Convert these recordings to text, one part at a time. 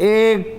1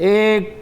1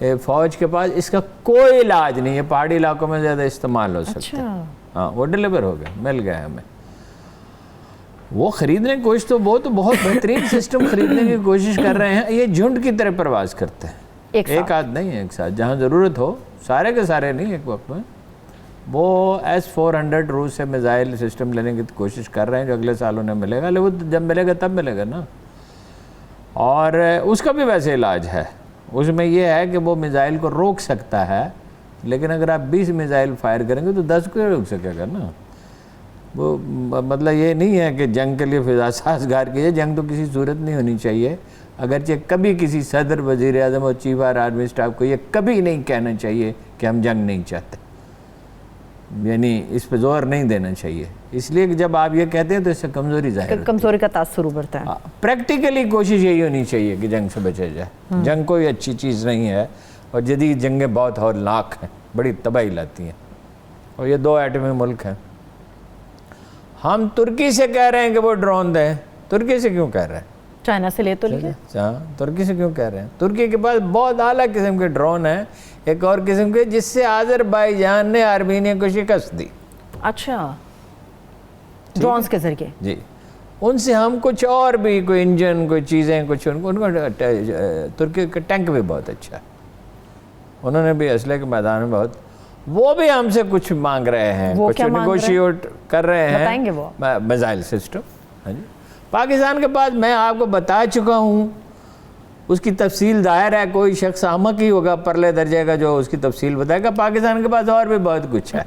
فوج کے پاس اس کا کوئی علاج نہیں ہے، پہاڑی علاقوں میں زیادہ استعمال ہو سکتا ہے۔ ہاں وہ ڈیلیور ہو گیا، مل گیا ہمیں۔ وہ خریدنے کی کوشش تو بہت بہترین سسٹم خریدنے کی کوشش کر رہے ہیں، یہ جھنڈ کی طرح پرواز کرتے ہیں، ایک آدھ نہیں ہے، ایک ساتھ جہاں ضرورت ہو، سارے کے سارے نہیں ایک وقت میں۔ وہ S-400 روس سے میزائل سسٹم لینے کی کوشش کر رہے ہیں جو اگلے سال انہیں ملے گا، لیکن جب ملے گا تب ملے گا نا۔ اور اس کا بھی ویسے علاج ہے، اس میں یہ ہے کہ وہ میزائل کو روک سکتا ہے، لیکن اگر آپ 20 میزائل فائر کریں گے تو 10 کو روک سکے گا نا۔ وہ مطلب یہ نہیں ہے کہ جنگ کے لیے فضا سازگار کیجیے، جنگ تو کسی صورت نہیں ہونی چاہیے، اگرچہ کبھی کسی صدر، وزیر اعظم اور چیف آرمی اسٹاف کو یہ کبھی نہیں کہنا چاہیے کہ ہم جنگ نہیں چاہتے، یعنی اس پہ زور نہیں دینا چاہیے، اس لیے کہ جب آپ یہ کہتے ہیں تو اس سے کمزوری ظاہر ہوتی ہے، کمزوری کا تاثر ابھرتا ہے۔ پریکٹیکلی کوشش یہی ہونی چاہیے کہ جنگ سے بچا جائے۔ جنگ کوئی اچھی چیز نہیں ہے، اور جدید جنگیں بہت ہولناک ہیں، بڑی تباہی لاتی ہیں، اور یہ 2 ایٹمی ملک ہیں۔ ہم ترکی سے کہہ رہے ہیں کہ وہ ڈرون دیں، ترکی سے کیوں کہہ رہے ہیں؟ چائنا سے لے تو لیے، ہاں ترکی سے کیوں کہہ رہے ہیں؟ ترکی کے پاس بہت اعلیٰ قسم کے ڈرون ہیں، ایک اور قسم کے جس سے آذربائیجان نے آرمینیا کو شکست دی۔ اچھا، ڈرونز کے ذریعے؟ جی، ان سے ہم کچھ اور بھی، کوئی انجن، کوئی چیزیں، کچھ ان کو ترکی کا ٹینک بھی بہت اچھا ہے، انہوں نے بھی اسلحے کے میدان میں بہت، وہ بھی ہم سے کچھ مانگ رہے ہیں، کچھ نیگوشیٹ کر رہے ہیں، بتائیں گے وہ میزائل سسٹم۔ ہاں جی، پاکستان کے پاس میں آپ کو بتا چکا ہوں، اس کی تفصیل ظاہر ہے، کوئی شخص احمق ہی ہوگا پرلے درجے کا جو اس کی تفصیل بتائے گا، پاکستان کے پاس اور بھی بہت کچھ ہے۔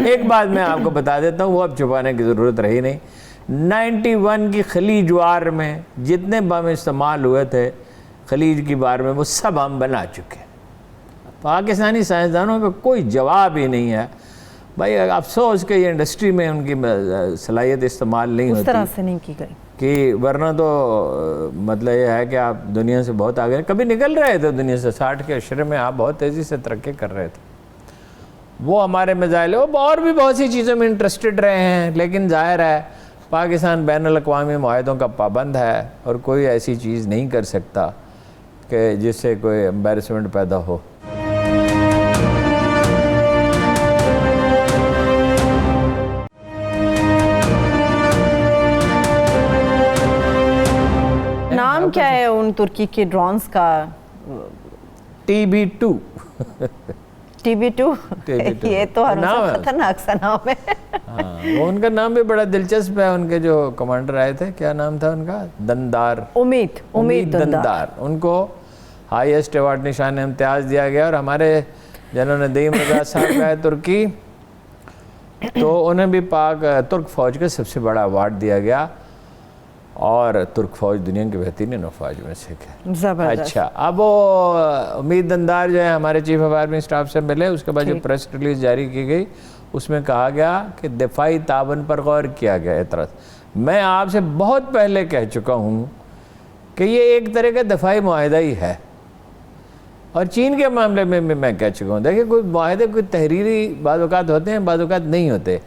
ایک بات میں آپ کو بتا دیتا ہوں، وہ اب چھپانے کی ضرورت رہی نہیں، 91 کی خلیج وار میں جتنے بم استعمال ہوئے تھے خلیج کی وار میں، وہ سب ہم بنا چکے ہیں۔ پاکستانی سائنسدانوں کا کوئی جواب ہی نہیں ہے بھائی، افسوس کہ یہ انڈسٹری میں ان کی صلاحیت استعمال نہیں ہوتی، اس طرح سے نہیں کی گئی، کہ ورنہ تو مطلب یہ ہے کہ آپ دنیا سے بہت آگے، کبھی نکل رہے تھے دنیا سے، 60 کے عشرے میں آپ بہت تیزی سے ترقی کر رہے تھے۔ وہ ہمارے میزائل، وہ اور بھی بہت سی چیزوں میں انٹرسٹڈ رہے ہیں، لیکن ظاہر ہے پاکستان بین الاقوامی معاہدوں کا پابند ہے، اور کوئی ایسی چیز نہیں کر سکتا کہ جس سے کوئی امبیرسمنٹ پیدا ہو۔ نام کیا ہے ان ترکی کے ڈرونز کا؟ TB2 TB2 یہ تو خطرناک سا نام ہے۔ ہاں، وہ ان کا نام بھی بڑا دلچسپ ہے، ان کے جو کمانڈر آئے تھے، کیا نام تھا ان کا؟ دندار، امید دندار، ان کو ہائیسٹ ایوارڈ نشان امتیاز دیا گیا، اور ہمارے جنہوں نے ندیم رضا صاحب کا ترکی، تو انہیں بھی ترک فوج کا سب سے بڑا ایوارڈ دیا گیا، اور ترک فوج دنیا کی بہترین افواج میں سے ہے۔ اچھا، اب وہ امید دندار جو ہے ہمارے چیف آف آرمی اسٹاف سے ملے، اس کے بعد جو پریس ریلیز جاری کی گئی اس میں کہا گیا کہ دفاعی تعاون پر غور کیا گیا۔ اعتراض میں آپ سے بہت پہلے کہہ چکا ہوں کہ یہ ایک طرح کا دفاعی معاہدہ ہی ہے، اور چین کے معاملے میں بھی میں کہہ چکا ہوں، دیکھیں کوئی معاہدے کوئی تحریری بعض اوقات ہوتے ہیں، بعض اوقات نہیں ہوتے،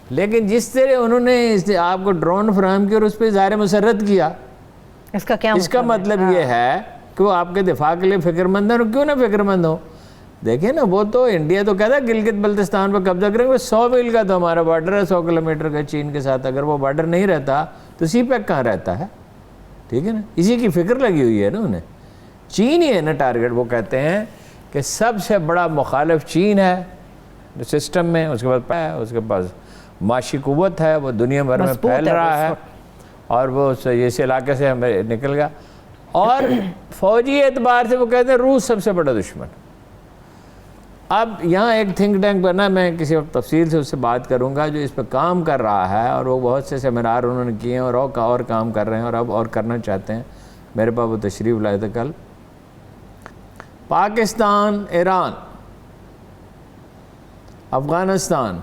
لیکن جس طرح انہوں نے آپ کو ڈرون فراہم کیا اور اس پہ اظہار مسرت کیا، اس کا مطلب یہ ہے کہ وہ آپ کے دفاع کے لیے فکر مند ہیں، اور کیوں نہ فکر مند ہو۔ دیکھیں نا، وہ تو انڈیا تو کہتا ہے گلگت بلتستان پر قبضہ کریں گے، 100 میل کا تو ہمارا بارڈر ہے، 100 کلومیٹر کا چین کے ساتھ، اگر وہ بارڈر نہیں رہتا تو سی پیک کہاں رہتا ہے؟ ٹھیک ہے نا، اسی کی فکر لگی ہوئی ہے نا انہیں، چین ہی ہے نا ٹارگٹ۔ وہ کہتے ہیں کہ سب سے بڑا مخالف چین ہے سسٹم میں، اس کے بعد اس کے پاس معاشی قوت ہے، وہ دنیا بھر میں پھیل رہا ہے، اور وہ اس علاقے سے ہمیں نکل گیا، اور فوجی اعتبار سے وہ کہتے ہیں روس سب سے بڑا دشمن۔ اب یہاں ایک تھنک ٹینک بنا، میں کسی وقت تفصیل سے اس سے بات کروں گا، جو اس پہ کام کر رہا ہے، اور وہ بہت سے سیمینار انہوں نے کیے ہیں، اور کام کر رہے ہیں، اور اب اور کرنا چاہتے ہیں۔ میرے پاس وہ تشریف لائے تھے کل۔ پاکستان، ایران، افغانستان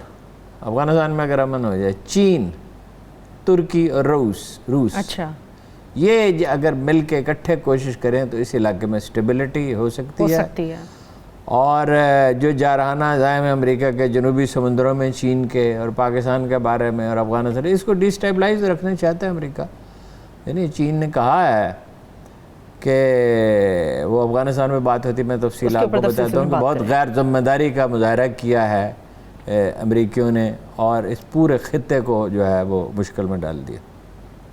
میں اگر امن ہو جائے، چین، ترکی اور روس، اچھا، یہ اگر مل کے اکٹھے کوشش کریں تو اس علاقے میں سٹیبلٹی ہو سکتی ہے، اور جو جارحانہ عزائم امریکہ کے جنوبی سمندروں میں چین کے اور پاکستان کے بارے میں اور افغانستان، اس کو ڈی اسٹیبلائز رکھنا چاہتا ہے امریکہ۔ یعنی چین نے کہا ہے کہ وہ افغانستان میں بات ہوتی، میں تفصیل آپ کو بتاتا ہوں کہ بہت غیر ذمہ داری کا مظاہرہ کیا ہے امریکیوں نے، اور اس پورے خطے کو جو ہے وہ مشکل میں ڈال دیا۔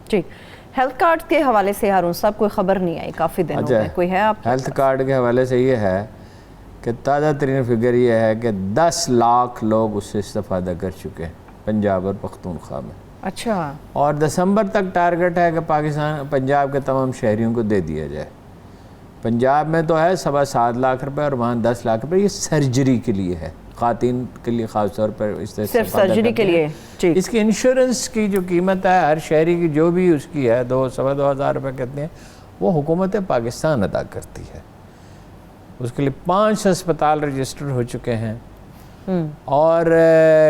ٹھیک، ہیلتھ کارڈ کے حوالے سے ہارون صاحب کوئی خبر نہیں آئی کافی دنوں میں، کوئی ہے آپ؟ ہیلتھ کارڈ کے حوالے سے یہ ہے کہ تازہ ترین فگر یہ ہے کہ 10 لاکھ لوگ اس سے استفادہ کر چکے ہیں پنجاب اور پختونخوا میں۔ اچھا، اور دسمبر تک ٹارگٹ ہے کہ پنجاب کے تمام شہریوں کو دے دیا جائے۔ پنجاب میں تو ہے 7.25 لاکھ روپے اور وہاں 10 لاکھ روپے، یہ سرجری کے لیے ہے، خواتین کے لیے خاص طور پر صرف سرجری کے لیے۔ اس کی انشورنس کی جو قیمت ہے ہر شہری کی جو بھی اس کی ہے 2-2.25 ہزار روپے کہتے ہیں، وہ حکومت پاکستان ادا کرتی ہے۔ اس کے لیے 5 ہسپتال رجسٹر ہو چکے ہیں، اور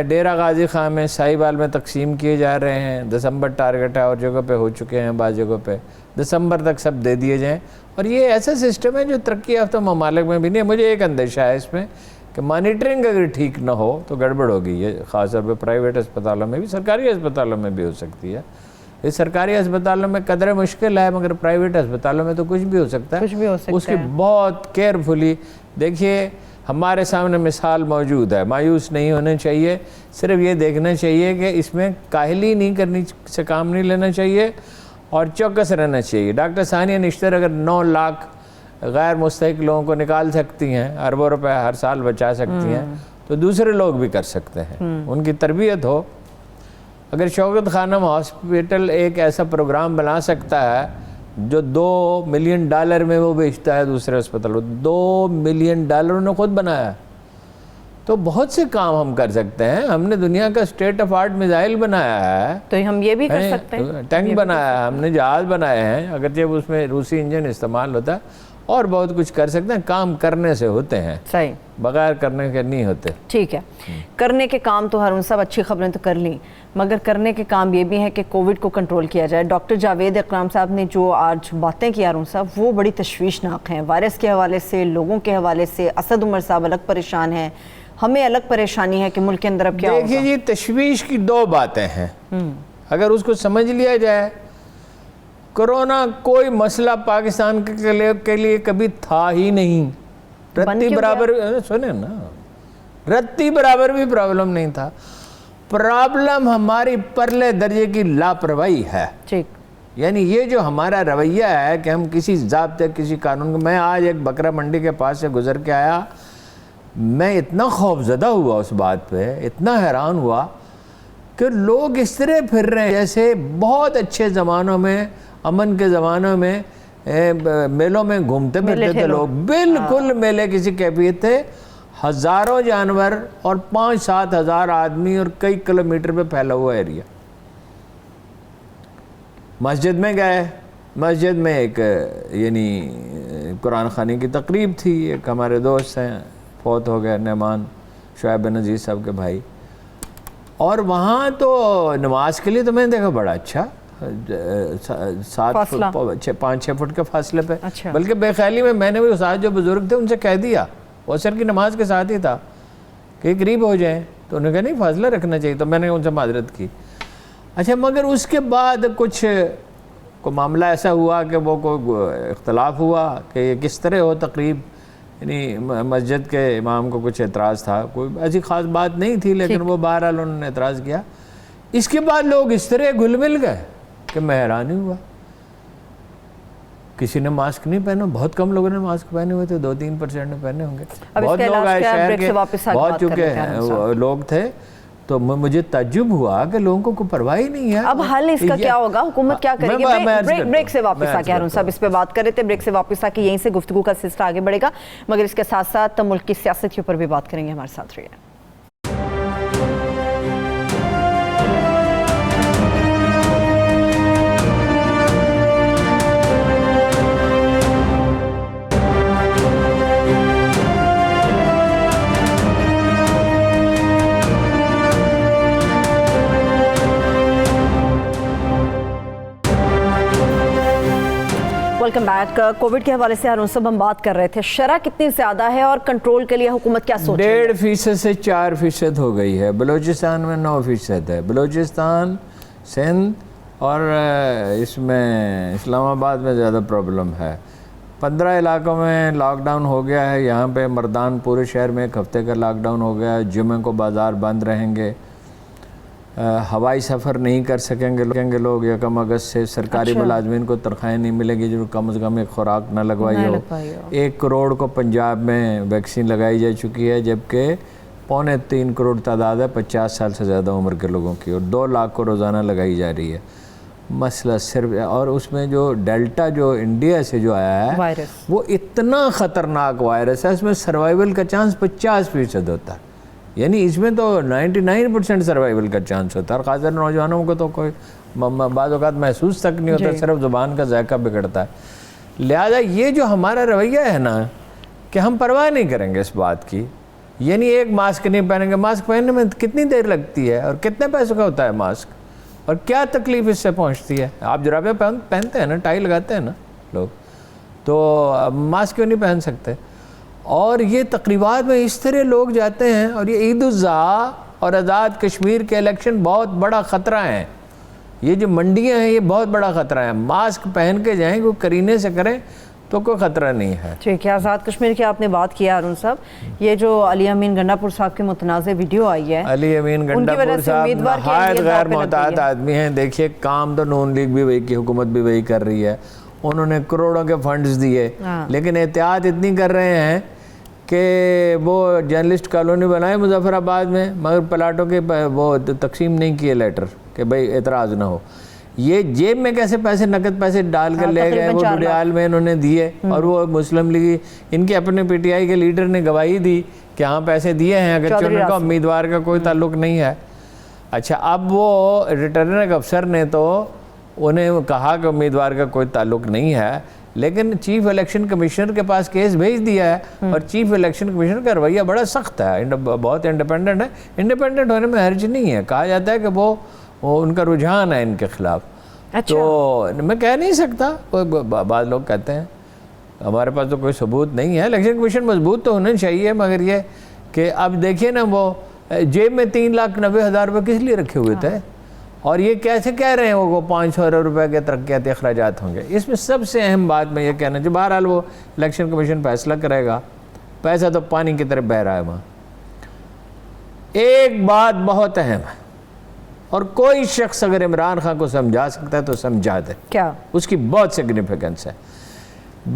ڈیرہ غازی خان میں ساہیوال میں تقسیم کیے جا رہے ہیں۔ دسمبر ٹارگٹ ہے، اور جگہ پہ ہو چکے ہیں، بعض جگہ پہ دسمبر تک سب دے دیے جائیں۔ اور یہ ایسا سسٹم ہے جو ترقی یافتہ ممالک میں بھی نہیں ہے۔ مجھے ایک اندیشہ ہے اس میں کہ مانیٹرنگ اگر ٹھیک نہ ہو تو گڑبڑ ہوگی، یہ خاص طور پہ پرائیویٹ اسپتالوں میں بھی، سرکاری اسپتالوں میں بھی ہو سکتی ہے۔ اس سرکاری اسپتالوں میں قدر مشکل ہے، مگر پرائیویٹ اسپتالوں میں تو کچھ بھی ہو سکتا ہے۔ اس کی بہت کیئرفلی دیکھیے، ہمارے سامنے مثال موجود ہے، مایوس نہیں ہونا چاہیے، صرف یہ دیکھنا چاہیے کہ اس میں کاہلی نہیں کرنی سے کام نہیں لینا چاہیے اور چوکس رہنا چاہیے۔ ڈاکٹر ثانیہ نشتر اگر 9 لاکھ غیر مستحق لوگوں کو نکال سکتی ہیں، اربوں روپے ہر سال بچا سکتی ہیں، تو دوسرے لوگ بھی کر سکتے ہیں، ان کی تربیت ہو۔ اگر شوکت خانم ہاسپٹل ایک ایسا پروگرام بنا سکتا ہے جو $2 ملین میں وہ بیچتا ہے دوسرے اسپتال کو، $2 ملین نے خود بنایا، تو بہت سے کام ہم کر سکتے ہیں۔ ہم نے دنیا کا اسٹیٹ آف آرٹ میزائل بنایا ہے، تو ہم یہ بھی کر سکتے ہیں، ٹینک بنایا ہے، ہم نے جہاز بنائے ہیں، اگرچہ اس میں روسی انجن استعمال ہوتا ہے، اور بہت کچھ کر سکتے ہیں۔ کام کرنے سے ہوتے ہیں، صحیح، بغیر کرنے کے نہیں ہوتے۔ ٹھیک ہے، کرنے کے کام تو ہارون صاحب اچھی خبریں تو کر لیں، مگر کرنے کے کام یہ بھی ہے کہ کووڈ کو کنٹرول کیا جائے۔ ڈاکٹر جاوید اکرام صاحب نے جو آج باتیں کی ہارون صاحب، وہ بڑی تشویشناک ہیں، وائرس کے حوالے سے، لوگوں کے حوالے سے۔ اسد عمر صاحب الگ پریشان ہیں، ہمیں الگ پریشانی ہے کہ ملک کے اندر اب کیا ہوگا۔ دیکھیے جی، تشویش کی 2 باتیں ہیں، اگر اس کو سمجھ لیا جائے، کرونا کوئی مسئلہ پاکستان کے لیے کبھی تھا ہی نہیں، رتی برابر، سنیں نا، رتی برابر بھی پرابلم نہیں تھا۔ پرابلم ہماری پرلے درجے کی لاپرواہی ہے، یعنی یہ جو ہمارا رویہ ہے کہ ہم کسی ضابطے، کسی قانون کو، میں آج ایک بکرا منڈی کے پاس سے گزر کے آیا، میں اتنا خوف زدہ ہوا اس بات پہ، اتنا حیران ہوا کہ لوگ اس طرح پھر رہے ہیں جیسے بہت اچھے زمانوں میں، امن کے زمانوں میں میلوں میں گھومتے پھرتے تھے لوگ، بالکل میلے کسی کیفیت تھے، ہزاروں جانور اور 5-7 ہزار آدمی اور کئی کلومیٹر پہ پھیلا ہوا ایریا۔ مسجد میں گئے، مسجد میں ایک یعنی قرآن خوانی کی تقریب تھی، ایک ہمارے دوست ہیں فوت ہو گئے، نعمان شعیب بن عزیز صاحب کے بھائی، اور وہاں تو نماز کے لیے تو میں نے دیکھا بڑا اچھا 5-6 فٹ کے فاصلے پہ، بلکہ بے خیالی میں نے بھی ساتھ جو بزرگ تھے ان سے کہہ دیا، وہ عصر کی نماز کے ساتھ ہی تھا کہ قریب ہو جائیں، تو انہوں نے کہا نہیں فاصلہ رکھنا چاہیے، تو میں نے ان سے معذرت کی۔ اچھا، مگر اس کے بعد کچھ کو معاملہ ایسا ہوا کہ وہ کوئی اختلاف ہوا کہ یہ کس طرح ہو تقریب، یعنی مسجد کے امام کو کچھ اعتراض تھا، کوئی ایسی خاص بات نہیں تھی، لیکن وہ بہرحال انہوں نے اعتراض کیا۔ اس کے بعد لوگ اس طرح گھل مل گئے کہ میں حیران ہی ہوا، کسی نے ماسک نہیں پہنا، بہت کم لوگوں نے ماسک پہنے ہوئے تھے، 2-3% نے پہنے ہوں گے، بہت لوگ آئے شہر کے، بہت چکے لوگ تھے، تو مجھے تعجب ہوا کہ لوگوں کو کوئی پرواہ ہی نہیں ہے۔ اب حل اس کا کیا ہوگا، حکومت کیا کرے گی؟ بریک سے واپس آ کے ہارون صاحب اس پہ بات کر رہے تھے، بریک سے واپس آ کے یہیں سے گفتگو کا سلسلہ آگے بڑھے گا، مگر اس کے ساتھ ساتھ ملک کی سیاست کے اوپر بھی بات کریں گے، ہمارے ساتھ رہیے۔ Welcome back. کووڈ کے حوالے سے ہارون صاحب ہم بات کر رہے تھے، شرح کتنی زیادہ ہے اور کنٹرول کے لیے حکومت کیا سوچ رہی ہے؟ 1.5% سے 4% ہو گئی ہے، بلوچستان میں 9% ہے، بلوچستان، سندھ اور اس میں اسلام آباد میں زیادہ پرابلم ہے۔ 15 علاقوں میں لاک ڈاؤن ہو گیا ہے. یہاں پہ مردان پورے شہر میں 1 ہفتے کا لاک ڈاؤن ہو گیا ہے. جمعے کو بازار بند رہیں گے. ہوائی سفر نہیں کر سکیں گے لوگ. 1 اگست سے سرکاری ملازمین کو تنخواہیں نہیں ملے گی جو کم از کم ایک خوراک نہ لگوائی ہو. 1 کروڑ کو پنجاب میں ویکسین لگائی جا چکی ہے، جبکہ 2.25 کروڑ تعداد ہے 50 سال سے زیادہ عمر کے لوگوں کی، اور 2 لاکھ کو روزانہ لگائی جا رہی ہے. مسئلہ صرف، اور اس میں جو ڈیلٹا جو انڈیا سے جو آیا ہے وہ اتنا خطرناک وائرس ہے، اس میں سروائیول کا چانس 50% ہوتا ہے. یعنی اس میں تو 99% سروائیول کا چانس ہوتا ہے، اور خاص طور نوجوانوں کو تو کوئی بعض اوقات محسوس تک نہیں ہوتا، صرف زبان کا ذائقہ بگڑتا ہے. لہذا یہ جو ہمارا رویہ ہے نا کہ ہم پرواہ نہیں کریں گے اس بات کی، یعنی ایک ماسک نہیں پہنیں گے. ماسک پہننے میں کتنی دیر لگتی ہے اور کتنے پیسوں کا ہوتا ہے ماسک، اور کیا تکلیف اس سے پہنچتی ہے. آپ جرابیں پہنتے ہیں نا، ٹائی لگاتے ہیں نا لوگ، تو ماسک کیوں نہیں پہن سکتے؟ اور یہ تقریبات میں اس طرح لوگ جاتے ہیں، اور یہ عید الاضحیٰ اور آزاد کشمیر کے الیکشن بہت بڑا خطرہ ہیں. یہ جو منڈیاں ہیں یہ بہت بڑا خطرہ ہے. ماسک پہن کے جائیں، کوئی کرینے سے کریں تو کوئی خطرہ نہیں ہے. ٹھیک ہے. آزاد کشمیر کی آپ نے بات کیا ہارون صاحب، یہ جو علی امین گنڈا پور صاحب کی متنازع ویڈیو آئی ہے، علی امین گنڈا پور صاحب نہایت غیر محتاط آدمی ہیں. دیکھیے کام تو نون لیگ بھی وہی کی، حکومت بھی وہی کر رہی ہے. انہوں نے کروڑوں کے فنڈز دیے، لیکن احتیاط اتنی کر رہے ہیں کہ وہ جرنلسٹ کالونی بنائے مظفر آباد میں، مگر پلاٹوں کے وہ تقسیم نہیں کیے لیٹر کہ بھئی اعتراض نہ ہو. یہ جیب میں کیسے پیسے، نقد پیسے ڈال کر لے گئے، وہ ڈڈیال میں انہوں نے دیے، اور وہ مسلم لیگ ان کے اپنے پی ٹی آئی کے لیڈر نے گواہی دی کہ ہاں پیسے دیے ہیں، اگرچہ ان کا امیدوار کا کوئی تعلق نہیں ہے. اچھا، اب وہ ریٹرننگ افسر نے تو انہیں کہا کہ امیدوار کا کوئی تعلق نہیں ہے، لیکن چیف الیکشن کمیشنر کے پاس کیس بھیج دیا ہے، اور چیف الیکشن کمیشنر کا رویہ بڑا سخت ہے، بہت انڈیپینڈنٹ ہے. انڈیپینڈنٹ ہونے میں حرج نہیں ہے، کہا جاتا ہے کہ وہ ان کا رجحان ہے ان کے خلاف. تو میں کہہ نہیں سکتا، بعض لوگ کہتے ہیں ہمارے پاس تو کوئی ثبوت نہیں ہے. الیکشن کمیشن مضبوط تو ہونا چاہیے، مگر یہ کہ اب دیکھیے نا، وہ جیب میں 3,90,000 روپے کس لیے رکھے ہوئے تھے، اور یہ کیسے کہہ رہے ہیں وہ 500 روپے کے ترقیاتی اخراجات ہوں گے. اس میں سب سے اہم بات میں یہ کہنا چاہیے، بہرحال وہ الیکشن کمیشن فیصلہ کرے گا، پیسہ تو پانی کی طرف بہہ رہا ہے وہاں. ایک بات بہت اہم ہے، اور کوئی شخص اگر عمران خان کو سمجھا سکتا ہے تو سمجھا دے. کیا؟ اس کی بہت سگنیفیکنس ہے.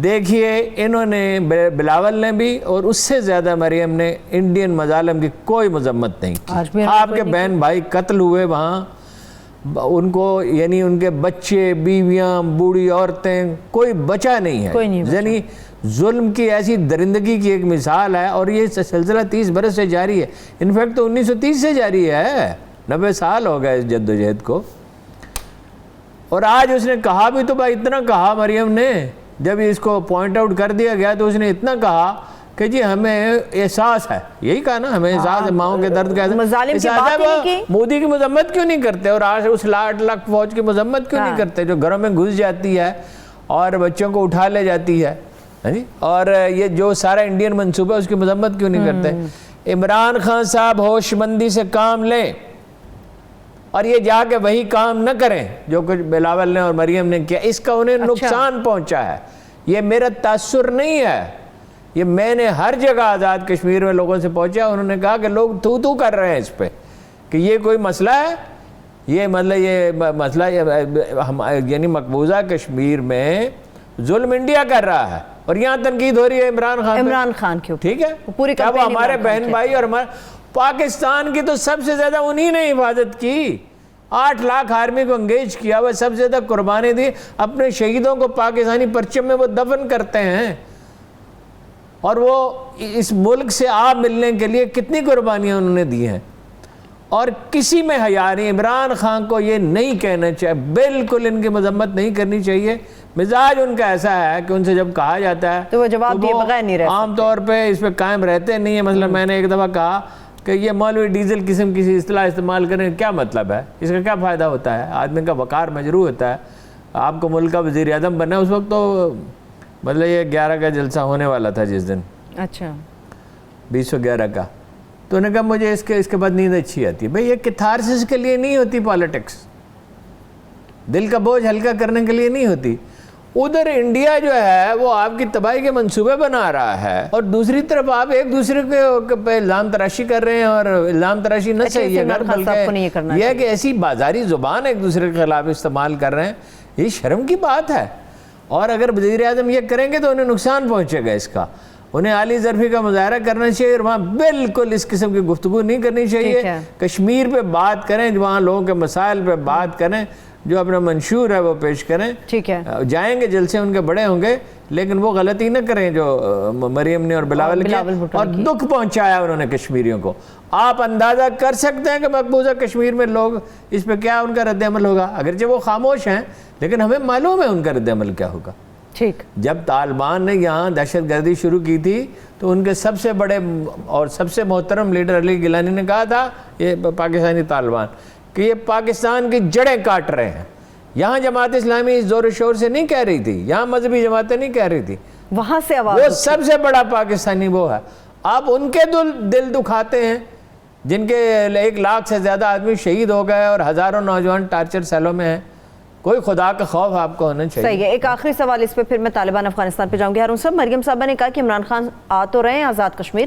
دیکھیے، انہوں نے بلاول نے بھی اور اس سے زیادہ مریم نے انڈین مظالم کی کوئی مذمت نہیں کی. آپ کے بہن بھائی قتل ہوئے وہاں، ان کو یعنی ان کے بچے، بیویاں، بوڑھی عورتیں، کوئی بچا نہیں ہے. یعنی ظلم کی ایسی درندگی کی ایک مثال ہے، اور یہ سلسلہ 30 برس سے جاری ہے. انفیکٹ تو 1930 سے جاری ہے، 90 سال ہو گئے اس جد و جہد کو. اور آج اس نے کہا بھی تو بھائی اتنا کہا، مریم نے جب اس کو پوائنٹ آؤٹ کر دیا گیا تو اس نے اتنا کہا کہ جی ہمیں احساس ہے، یہی کہا نا، ہمیں احساس ہے ماؤں کے درد کا. مودی کی مذمت کیوں نہیں کرتے، اور آج اس 8 لاکھ فوج کی مذمت کیوں نہیں کرتے جو گھروں میں گھس جاتی ہے اور بچوں کو اٹھا لے جاتی ہے، اور یہ جو سارا انڈین منصوبہ اس کی مذمت کیوں نہیں کرتے. عمران خان صاحب ہوش مندی سے کام لیں، اور یہ جا کے وہی کام نہ کریں جو کچھ بلاول نے اور مریم نے کیا. اس کا انہیں نقصان پہنچا ہے. یہ میرا تاثر نہیں ہے، یہ میں نے ہر جگہ آزاد کشمیر میں لوگوں سے پہنچا، انہوں نے کہا کہ لوگ تو کر رہے ہیں اس پہ کہ یہ کوئی مسئلہ ہے. یہ مسئلہ یعنی مقبوضہ کشمیر میں ظلم انڈیا کر رہا ہے، اور یہاں تنقید ہو رہی ہے عمران خان کی. ٹھیک ہے، کیا وہ ہمارے بہن بھائی اور ہمارے پاکستان کی تو سب سے زیادہ انہی نے حفاظت کی. 8 لاکھ آرمی کو انگیج کیا، وہ سب سے زیادہ قربانی دی. اپنے شہیدوں کو پاکستانی پرچم میں وہ دفن کرتے ہیں، اور وہ اس ملک سے آپ ملنے کے لیے کتنی قربانیاں انہوں نے دی ہیں، اور کسی میں حیا نہیں. عمران خان کو یہ نہیں کہنا چاہیے، بالکل ان کی مذمت نہیں کرنی چاہیے. مزاج ان کا ایسا ہے کہ ان سے جب کہا جاتا ہے تو وہ جواب دیے بغیر نہیں رہتے، عام طور پہ اس پہ قائم رہتے نہیں ہیں. مثلا میں نے ایک دفعہ کہا کہ یہ مولوی ڈیزل قسم کی اصطلاح استعمال کرنے کا کیا مطلب ہے، اس کا کیا فائدہ ہوتا ہے، آدمی کا وقار مجروح ہوتا ہے. آپ کو ملک کا وزیر اعظم بننا ہے، اس وقت تو مطلب یہ 11 کا جلسہ ہونے والا تھا جس دن، اچھا 2011 کا. تو انہوں نے کہا مجھے اس کے بعد نیند اچھی آتی ہے. بھئی یہ کتھارسس کے لیے نہیں ہوتی پالیٹکس، دل کا بوجھ ہلکا کرنے کے لیے نہیں ہوتی. ادھر انڈیا جو ہے وہ آپ کی تباہی کے منصوبے بنا رہا ہے، اور دوسری طرف آپ ایک دوسرے کے پہ الزام تراشی کر رہے ہیں، اور الزام تراشی نہ صحیح ہے، بلکہ یہ ہے کہ ایسی بازاری زبان ایک دوسرے کے خلاف استعمال کر رہے ہیں، یہ شرم کی بات ہے۔ اور اگر وزیر اعظم یہ کریں گے تو انہیں نقصان پہنچے گا اس کا، انہیں عالی ظرفی کا مظاہرہ کرنا چاہیے، اور وہاں بالکل اس قسم کی گفتگو نہیں کرنی چاہیے۔ کشمیر پہ بات کریں، وہاں لوگوں کے مسائل پہ بات کریں، جو اپنا منشور ہے وہ پیش کریں، ٹھیک ہے، جائیں گے جلسے ان کے بڑے ہوں گے، لیکن وہ غلطی نہ کریں جو مریم نے اور بلاول کی، اور دکھ پہنچایا انہوں نے کشمیریوں کو۔ آپ اندازہ کر سکتے ہیں کہ مقبوضہ کشمیر میں لوگ اس پہ کیا ان کا رد عمل ہوگا، اگرچہ وہ خاموش ہیں لیکن ہمیں معلوم ہے ان کا رد عمل کیا ہوگا۔ ٹھیک، جب طالبان نے یہاں دہشت گردی شروع کی تھی تو ان کے سب سے بڑے اور سب سے محترم لیڈر علی گیلانی نے کہا تھا، یہ پاکستانی طالبان، کہ یہ پاکستان کی جڑیں کاٹ رہے ہیں۔ یہاں جماعت اسلامی زور و شور سے نہیں کہہ رہی تھی، یہاں مذہبی جماعتیں نہیں کہہ رہی تھی، وہاں سے آواز، وہ سب سے بڑا پاکستانی وہ ہے۔ آپ ان کے دل دکھاتے ہیں جن کے 1 لاکھ سے زیادہ آدمی شہید ہو گئے اور ہزاروں نوجوان ٹارچر سیلوں میں ہیں۔ کوئی خدا کا خوف آپ کو ہونا چاہیے۔ صحیح ہے، ایک آخری سوال اس پہ پھر میں طالبان افغانستان پہ جاؤں گی۔ ہارون صاحب، مریم صاحبہ نے کہا کہ عمران خان آ تو رہے ہیں آزاد کشمیر،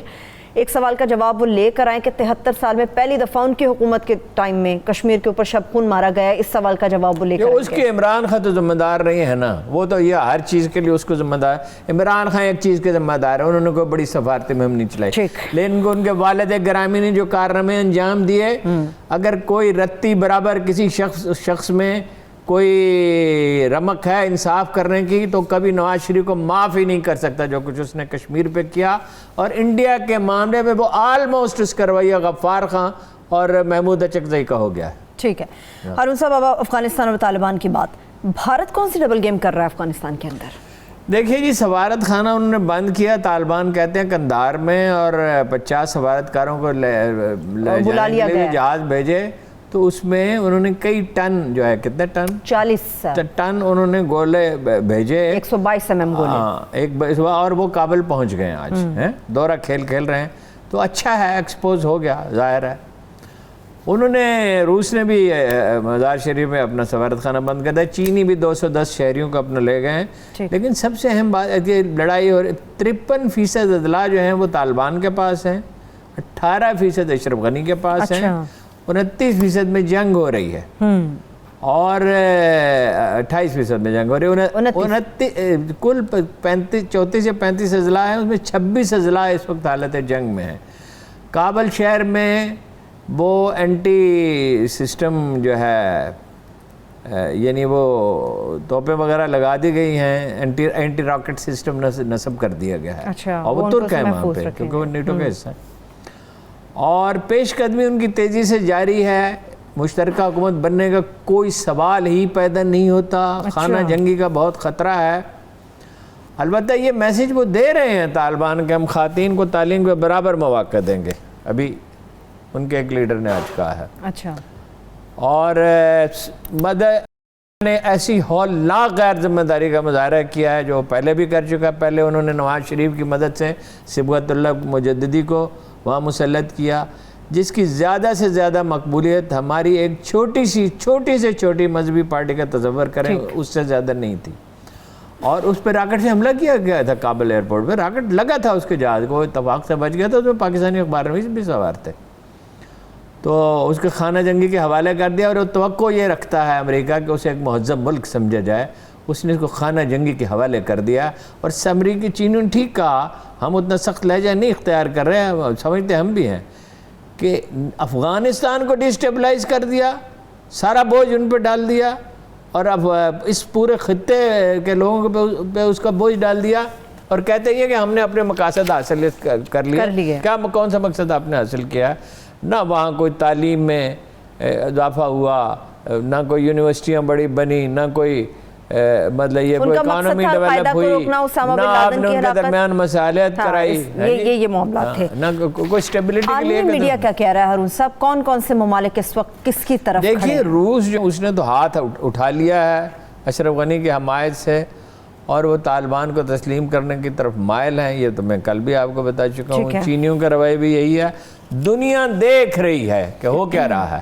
ایک سوال کا جواب وہ لے کر آئیں کہ 73 سال میں پہلی دفعہ ان کی حکومت کے ٹائم میں کشمیر کے اوپر شب خون مارا گیا ہے، اس سوال کا جواب وہ لے کر آئیں۔ اس کے عمران خان تو ذمہ دار نہیں ہے نا، وہ تو یہ ہر چیز کے لیے اس کو ذمہ دار، عمران خان ایک چیز کے ذمہ دار ہے، انہوں نے کوئی بڑی سفارتی مہم نہیں چلائی، لیکن ان کے والد گرامی نے جو کارنامے انجام دیے، اگر کوئی رتی برابر کسی شخص میں کوئی رمق ہے انصاف کرنے کی تو کبھی نواز شریف کو معاف ہی نہیں کر سکتا جو کچھ اس نے کشمیر پہ کیا، اور انڈیا کے معاملے میں وہ آلموسٹ اس کا رویہ غفار خان اور محمود اچکزئی کا ہو گیا ہے۔ ٹھیک ہے ہارون صاحب، اب افغانستان اور طالبان کی بات، بھارت کون سی ڈبل گیم کر رہا ہے افغانستان کے اندر؟ دیکھیے جی، سفارت خانہ انہوں نے بند کیا، طالبان کہتے ہیں قندھار میں، اور 50 سفارتکاروں کو بلا لیا گیا، جہاز بھیجے، تو اس میں انہوں نے کئی ٹن جو ہے، کتنے ٹن؟ 40 ٹن انہوں نے گولے بھیجے، 122 mm گولے، اور وہ کابل پہنچ گئے ہیں آج، دورہ کھیل رہے ہیں، تو اچھا ہے، ایکسپوز ہو گیا، ظاہر ہے۔ انہوں نے روس نے بھی مزار شریف میں اپنا سفارت خانہ بند کر دیا، چینی بھی 210 شہریوں کو اپنا لے گئے ہیں، لیکن سب سے اہم بات یہ لڑائی ہو رہی، 53% اضلاع جو ہیں وہ طالبان کے پاس ہیں، 18% اشرف غنی کے پاس ہیں، 29% میں جنگ ہو رہی ہے، اور 28% میں جنگ ہو رہی ہے، کل 34 یا 35 اضلاع ہیں، اس میں 26 اضلاع اس وقت حالت جنگ میں ہیں۔ کابل شہر میں وہ اینٹی سسٹم جو ہے، یعنی وہ توپیں وغیرہ لگا دی گئی ہیں، اینٹی راکٹ سسٹم نصب کر دیا گیا ہے، اور وہ ترک ہیں وہاں پہ کیونکہ وہ نیٹو کا حصہ ہیں، اور پیش قدمی ان کی تیزی سے جاری ہے، مشترکہ حکومت بننے کا کوئی سوال ہی پیدا نہیں ہوتا، خانہ جنگی کا بہت خطرہ ہے۔ البتہ یہ میسج وہ دے رہے ہیں طالبان کہ ہم خواتین کو تعلیم کے برابر مواقع دیں گے، ابھی ان کے ایک لیڈر نے آج کہا ہے۔ اچھا، اور نے ایسی ہولناک غیر ذمہ داری کا مظاہرہ کیا ہے جو پہلے بھی کر چکا ہے۔ پہلے انہوں نے نواز شریف کی مدد سے صبغت اللہ مجددی کو وہاں مسلط کیا، جس کی زیادہ سے زیادہ مقبولیت ہماری ایک چھوٹی سے چھوٹی مذہبی پارٹی کا تصور کریں اس سے زیادہ نہیں تھی، اور اس پہ راکٹ سے حملہ کیا گیا تھا، کابل ایئرپورٹ پہ راکٹ لگا تھا اس کے جہاز کو، اتفاق سے بچ گیا تھا، اس میں پاکستانی اخبار میں بھی سوار تھے، تو اس کے خانہ جنگی کے حوالے کر دیا، اور وہ توقع یہ رکھتا ہے امریکہ کہ اسے ایک مہذب ملک سمجھا جائے، اس نے اس کو خانہ جنگی کے حوالے کر دیا، اور امریکی چینوں نے ٹھیک کہا، ہم اتنا سخت لہجہ نہیں اختیار کر رہے ہیں، سمجھتے ہم بھی ہیں کہ افغانستان کو ڈیسٹیبلائز کر دیا، سارا بوجھ ان پہ ڈال دیا، اور اب اس پورے خطے کے لوگوں پہ اس کا بوجھ ڈال دیا، اور کہتے ہیں کہ ہم نے اپنے مقاصد حاصل کر لیے۔ کیا کون سا مقصد آپ نے حاصل کیا؟ نہ وہاں کوئی تعلیم میں اضافہ ہوا، نہ کوئی یونیورسٹیاں بڑی بنی، نہ کوئی مطلب یہ کوئی اکانومی ڈیولپ ہوئی، نہ آپ نے ان کے درمیان مصالحت کرائی، یہ معاملات تھے، نہ کوئی اسٹیبلٹی کے لیے۔ عالمی میڈیا کیا کہہ رہا ہے ہارون صاحب، کون سے ممالک اس وقت کس کی طرف؟ دیکھیے روس جو اس نے تو ہاتھ اٹھا لیا ہے اشرف غنی کی حمایت سے، اور وہ طالبان کو تسلیم کرنے کی طرف مائل ہیں، یہ تو میں کل بھی آپ کو بتا چکا ہوں۔ چینیوں کا رویہ بھی یہی ہے، دنیا دیکھ رہی ہے کہ ہو کیا رہا ہے،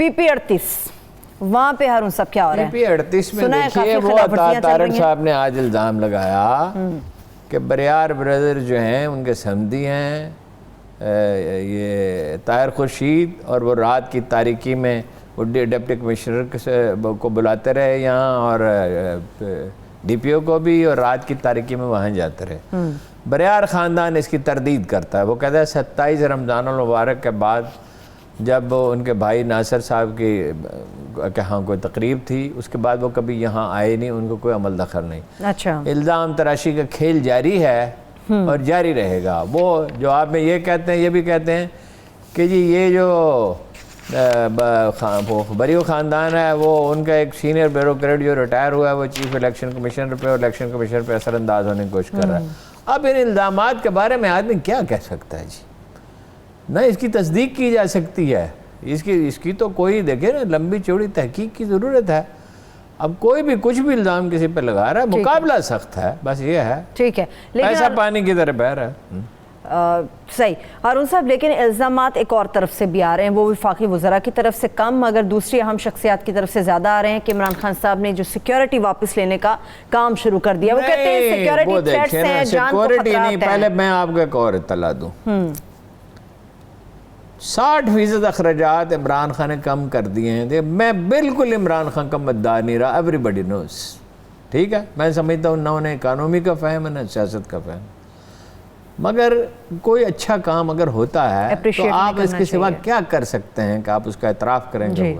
PP38 وہاں پہ ہارون صاحب کیا ہو رہا ہے؟ PP38 میں دیکھیے وہ طارق صاحب نے آج الزام لگایا کہ بریار برادر جو ہیں ان کے سمدھی ہیں یہ طاہر خورشید، اور وہ رات کی تاریکی میں وہ ڈپٹی کمشنر کو بلاتے رہے یہاں اور DPO کو بھی، اور رات کی تاریکی میں وہاں جاتے رہے۔ بریار خاندان اس کی تردید کرتا ہے، وہ کہتا ہے 27 رمضان المبارک کے بعد جب ان کے بھائی ناصر صاحب کی کہ ہاں کوئی تقریب تھی، اس کے بعد وہ کبھی یہاں آئے نہیں، ان کو کوئی عمل دخل نہیں۔ اچھا، الزام تراشی کا کھیل جاری ہے اور جاری رہے گا۔ وہ جواب میں یہ کہتے ہیں، یہ بھی کہتے ہیں کہ جی یہ جو بریو خاندان ہے وہ ان کا ایک سینئر بیوروکریٹ جو ریٹائر ہوا ہے وہ چیف الیکشن کمیشنر پہ اور الیکشن کمیشنر پہ اثر انداز ہونے کی کوشش کر رہا ہے۔ اب ان الزامات کے بارے میں آدمی کیا کہہ سکتا ہے جی؟ نہ اس کی تصدیق کی جا سکتی ہے، اس کی تو کوئی دیکھے نا لمبی چوڑی تحقیق کی ضرورت ہے۔ اب کوئی بھی کچھ بھی الزام کسی پہ لگا رہا ہے، مقابلہ سخت ہے، بس یہ ہے، ٹھیک ہے، ایسا پانی کی طرح بہہ رہا ہے۔ صحیح ہارون صاحب، لیکن الزامات ایک اور طرف سے بھی آ رہے ہیں، وہ وفاقی وزراء کی طرف سے کم مگر دوسری اہم شخصیات کی طرف سے زیادہ آ رہے ہیں کہ عمران خان صاحب نے جو سیکیورٹی واپس لینے کا کام شروع کر دیا۔ وہ کہتے ہیں سیکیورٹی تھریٹس ہیں، جان کو خطرات ہیں۔ پہلے میں آپ کو ایک اور اطلاع دوں، 60% اخراجات عمران خان نے کم کر دیے ہیں۔ میں بالکل عمران خان کا مدعا نہیں رہا، ایوری بڈی نوز، ٹھیک ہے، میں سمجھتا ہوں نہ انہیں اکانومی کا فہم ہے نہ سیاست کا فہم، مگر کوئی اچھا کام اگر ہوتا ہے تو آپ اس کے سوا کیا کر سکتے ہیں کہ آپ اس کا اعتراف کریں گے؟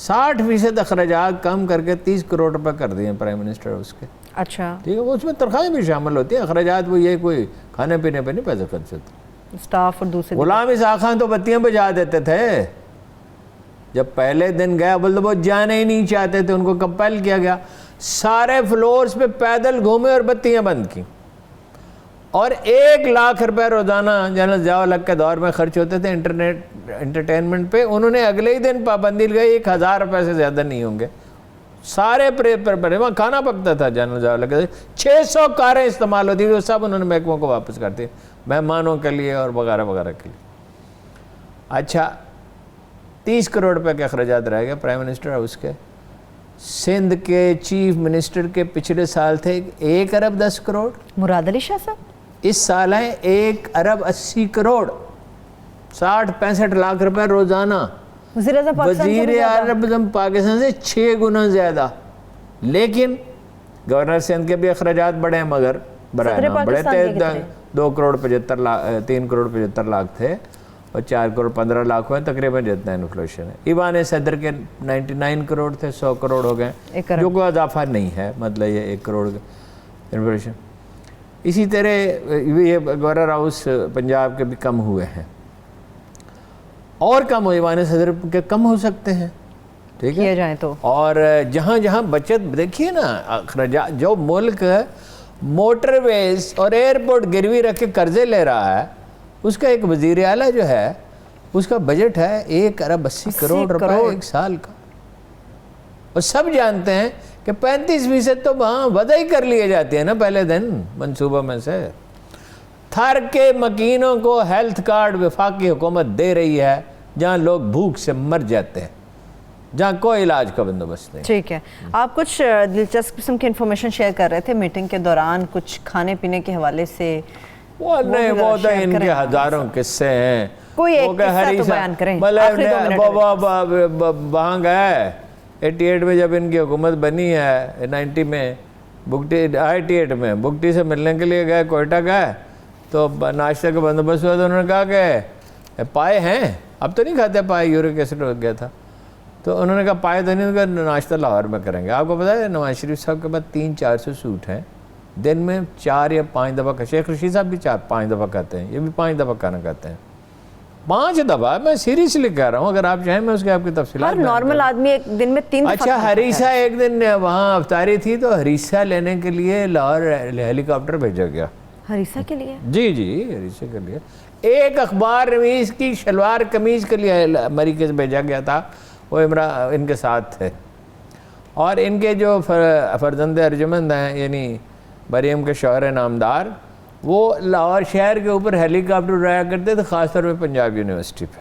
60% اخراجات کم کر کے 30 کروڑ روپے کر دیے پرائم منسٹر اس کے۔ اچھا، ٹھیک ہے، اس میں تنخواہیں بھی شامل ہوتی ہیں، اخراجات وہ یہ کوئی کھانے پینے پہ نہیں پیسے خرچ ہوتے۔ سٹاف اور دوسرے غلام اسحاق خان تو بتیاں بجھا دیتے تھے، جب پہلے دن گیا بولتے وہ جانے ہی نہیں چاہتے تھے، ان کو کمپیل کیا گیا، سارے فلورز پہ پیدل گھومے اور بتیاں بند کی، اور 1 لاکھ روپے روزانہ جنرل ضیاء الحق کے دور میں خرچ ہوتے تھے انٹرٹینمنٹ پہ، انہوں نے اگلے ہی دن پابندی لگائی 1000 روپے سے زیادہ نہیں ہوں گے، سارے پر وہاں کھانا پکتا تھا جنرل ضیاء الحق کے، 600 کاریں استعمال ہوتی تھی، سب انہوں نے محکموں کو واپس کر دی، مہمانوں کے لیے اور وغیرہ وغیرہ کے لیے۔ اچھا، 30 کروڑ روپے کے اخراجات رہ گئے پرائم منسٹر ہاؤس کے۔ سندھ کے چیف منسٹر کے پچھلے سال تھے 1 ارب 10 کروڑ، مراد علی شاہ صاحب اس سال ہے 1 ارب 80 کروڑ، 60-65 لاکھ روپے روزانہ۔ وزیر اعظم پاکستان سے 6 گنا زیادہ، لیکن گورنر سندھ کے بھی اخراجات بڑے ہیں مگر بڑے تھے، 2 کروڑ 75 لاکھ 3 کروڑ 75 لاکھ تھے اور 4 کروڑ 15 لاکھ ہوئے، تقریباً جتنا انفلیشن ہے۔ ایوان صدر کے 99 کروڑ تھے، 100 کروڑ ہو گئے، جو کوئی اضافہ نہیں ہے، مطلب یہ 1 کروڑ انفلیشن۔ اسی طرح یہ گورنر ہاؤس پنجاب کے بھی کم ہوئے ہیں، اور کم ہو، ایوان صدر کے کم ہو سکتے ہیں، ٹھیک ہے جائیں تو۔ اور جہاں جہاں بچت دیکھیے نا، اخراجات جو ملک موٹر ویز اور ایئرپورٹ گروی رکھ کے قرضے لے رہا ہے، اس کا ایک وزیر اعلیٰ جو ہے اس کا بجٹ ہے 1 ارب 80 کروڑ روپے 1 سال کا، اور سب جانتے ہیں کہ 35% تو وہاں وعدہ ہی کر لیے جاتے ہیں نا پہلے دن منصوبہ میں سے۔ تھر کے مکینوں کو ہیلتھ کارڈ وفاقی حکومت دے رہی ہے، جہاں لوگ بھوک سے مر جاتے ہیں، جہاں کوئی علاج کا بندوبست نہیں۔ ٹھیک ہے، آپ کچھ دلچسپ قسم کی انفارمیشن شیئر کر رہے تھے میٹنگ کے دوران، کچھ کھانے پینے کے حوالے سے۔ وہ نہیں، وہ تو ان کے ہزاروں قصے ہیں، کوئی ایک قصہ تو بیان کریں۔ وہاں گئے 88 میں جب ان کی حکومت بنی ہے، 90 میں 88 میں بگٹی سے ملنے کے لیے گئے، کوئٹہ گئے، تو ناشتہ کا بندوبست ہوا تو انہوں نے کہا کہ پائے ہیں، اب تو نہیں کھاتے پائے، یورک ایسڈ ہو گیا تھا، تو انہوں نے کہا پائے تو نہیں، ناشتہ لاہور میں کریں گے۔ آپ کو پتا ہے نواز شریف صاحب کے بعد 300-400 سوٹ ہیں، دن میں 4 یا 5 دفعہ، شیخ رشید صاحب بھی 4-5 دفعہ کہتے ہیں، یہ بھی 5 دفعہ کھانا کہتے ہیں، 5 دفعہ، میں سیریسلی کہہ رہا ہوں، اگر آپ چاہیں میں اس کے آپ کی تفصیلات۔ ہر نارمل آدمی ایک دن میں 3 دفعہ۔ اچھا، ہریسہ ایک دن وہاں افطاری تھی تو ہریسہ لینے کے لیے لاہور ہیلی کاپٹر بھیجا گیا۔ ہریسہ کے لیے؟ جی جی، ہریسہ کے لیے ایک اخبار نویس کی شلوار قمیض کے لیے امریکہ سے بھیجا گیا تھا، وہ عمران ان کے ساتھ تھے، اور ان کے جو فرزند ارجمند ہیں یعنی مریم کے شوہر نامدار، وہ لاہور شہر کے اوپر ہیلی کاپٹر اڑایا کرتے تھے، خاص طور پہ پنجاب یونیورسٹی پہ۔